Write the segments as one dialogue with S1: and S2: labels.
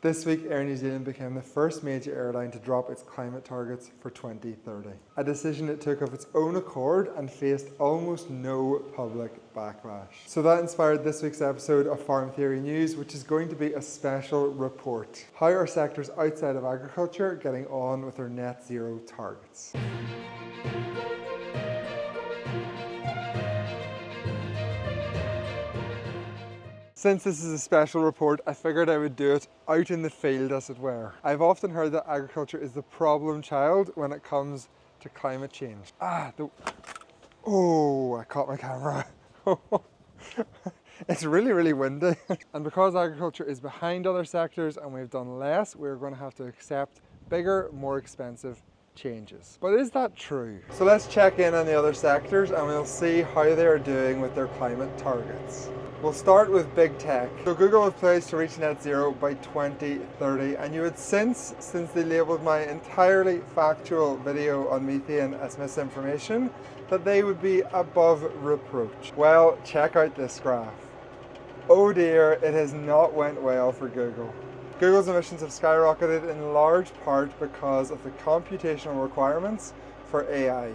S1: This week, Air New Zealand became the first major airline to drop its climate targets for 2030. A decision it took of its own accord and faced almost no public backlash. So that inspired this week's episode of Farm Theory News, which is going to be a special report. How are sectors outside of agriculture getting on with their net zero targets? Since this is a special report, I figured I would do it out in the field, as it were. I've often heard that agriculture is the problem child when it comes to climate change. Oh, I caught my camera. It's really windy. And because agriculture is behind other sectors and we've done less, we're going to have to accept bigger, more expensive changes. But is that true? So let's check in on the other sectors and we'll see how they are doing with their climate targets. We'll start with big tech. So Google is poised to reach net zero by 2030, and you would since they labelled my entirely factual video on methane as misinformation, that they would be above reproach. Well, check out this graph. Oh dear, it has not went well for Google. Google's emissions have skyrocketed in large part because of the computational requirements for AI.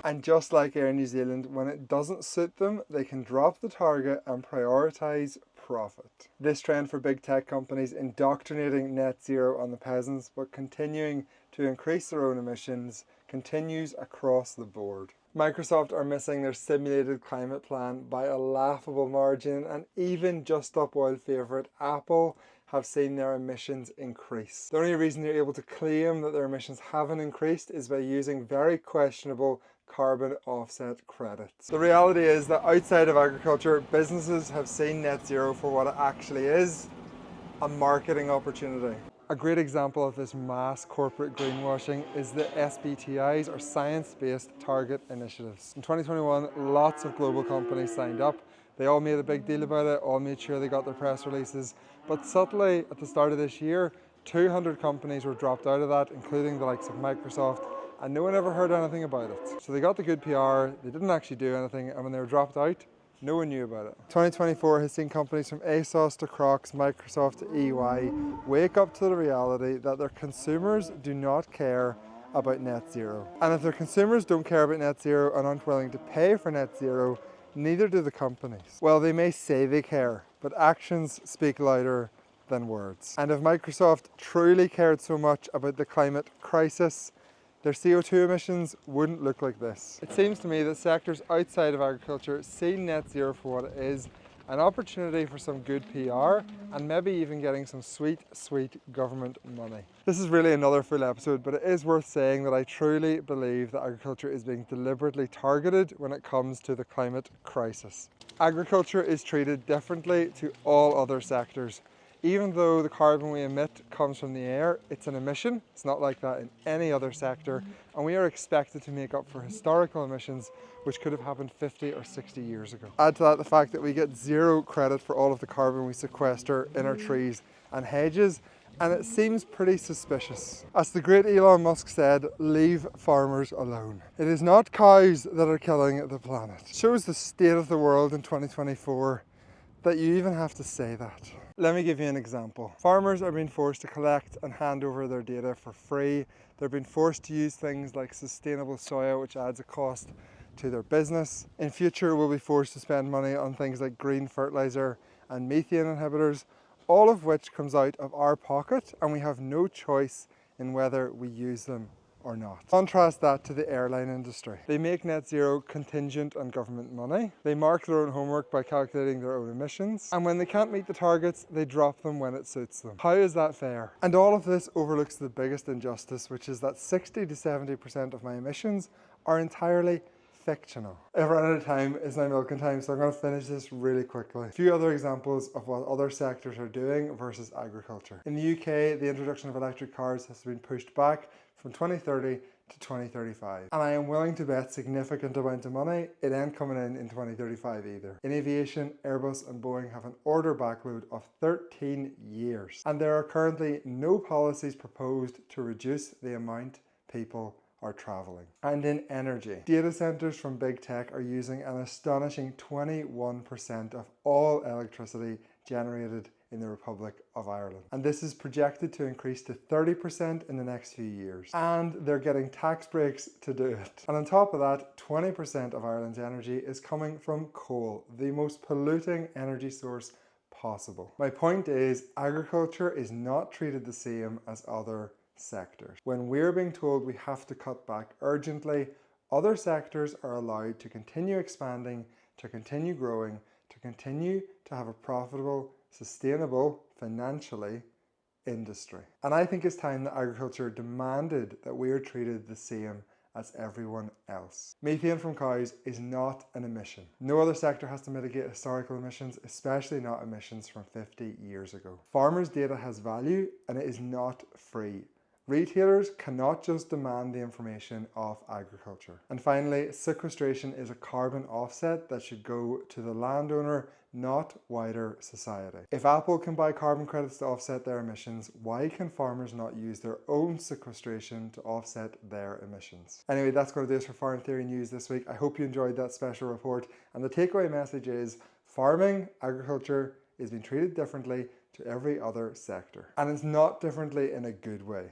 S1: And just like Air New Zealand, when it doesn't suit them, they can drop the target and prioritise profit. This trend for big tech companies indoctrinating net zero on the peasants but continuing to increase their own emissions continues across the board. Microsoft are missing their simulated climate plan by a laughable margin, and even Just Stop Oil favourite Apple have seen their emissions increase. The only reason they're able to claim that their emissions haven't increased is by using very questionable carbon offset credits. The reality is that outside of agriculture, businesses have seen net zero for what it actually is, a marketing opportunity. A great example of this mass corporate greenwashing is the SBTIs, or Science-Based Target Initiatives. In 2021, lots of global companies signed up. They all made a big deal about it, all made sure they got their press releases. But subtly, at the start of this year, 200 companies were dropped out of that, including the likes of Microsoft, and no one ever heard anything about it. So they got the good PR, they didn't actually do anything, and when they were dropped out, no one knew about it. 2024 has seen companies from ASOS to Crocs, Microsoft to EY wake up to the reality that their consumers do not care about net zero. And if their consumers don't care about net zero and aren't willing to pay for net zero, neither do the companies. Well, they may say they care, but actions speak louder than words. And if Microsoft truly cared so much about the climate crisis, their CO2 emissions wouldn't look like this. It seems to me that sectors outside of agriculture see net zero for what it is, an opportunity for some good PR and maybe even getting some sweet government money. This is really another full episode, but it is worth saying that I truly believe that agriculture is being deliberately targeted when it comes to the climate crisis. Agriculture is treated differently to all other sectors. Even though the carbon we emit comes from the air, it's an emission. It's not like that in any other sector, and we are expected to make up for historical emissions which could have happened 50 or 60 years ago. Add to that the fact that we get zero credit for all of the carbon we sequester in our trees and hedges, and it seems pretty suspicious. As the great Elon Musk said, leave farmers alone. It is not cows that are killing the planet. It shows the state of the world in 2024 that you even have to say that. Let me give you an example. Farmers are being forced to collect and hand over their data for free. They're being forced to use things like sustainable soya, which adds a cost to their business. In future, we'll be forced to spend money on things like green fertilizer and methane inhibitors, all of which comes out of our pocket, and we have no choice in whether we use them or not. Contrast that to the airline industry. They make net zero contingent on government money. They mark their own homework by calculating their own emissions. And when they can't meet the targets, they drop them when it suits them. How is that fair? And all of this overlooks the biggest injustice, which is that 60 to 70% of my emissions are entirely fictional. I've run out of time, it's now milking time, so I'm going to finish this really quickly. A few other examples of what other sectors are doing versus agriculture. In the UK, the introduction of electric cars has been pushed back from 2030 to 2035. And I am willing to bet significant amount of money it ain't coming in 2035 either. In aviation, Airbus and Boeing have an order backlog of 13 years. And there are currently no policies proposed to reduce the amount people are traveling. And in energy, data centers from big tech are using an astonishing 21% of all electricity generated in the Republic of Ireland. And this is projected to increase to 30% in the next few years. And they're getting tax breaks to do it. And on top of that, 20% of Ireland's energy is coming from coal, the most polluting energy source possible. My point is, agriculture is not treated the same as other sectors. When we're being told we have to cut back urgently, other sectors are allowed to continue expanding, to continue growing, to continue to have a profitable, sustainable, financially, industry. And I think it's time that agriculture demanded that we are treated the same as everyone else. Methane from cows is not an emission. No other sector has to mitigate historical emissions, especially not emissions from 50 years ago. Farmers' data has value and it is not free. Retailers cannot just demand the information of agriculture. And finally, sequestration is a carbon offset that should go to the landowner, not wider society. If Apple can buy carbon credits to offset their emissions, why can farmers not use their own sequestration to offset their emissions? Anyway, that's going to do us for Farm Theory News this week. I hope you enjoyed that special report. And the takeaway message is farming, agriculture is being treated differently to every other sector. And it's not differently in a good way.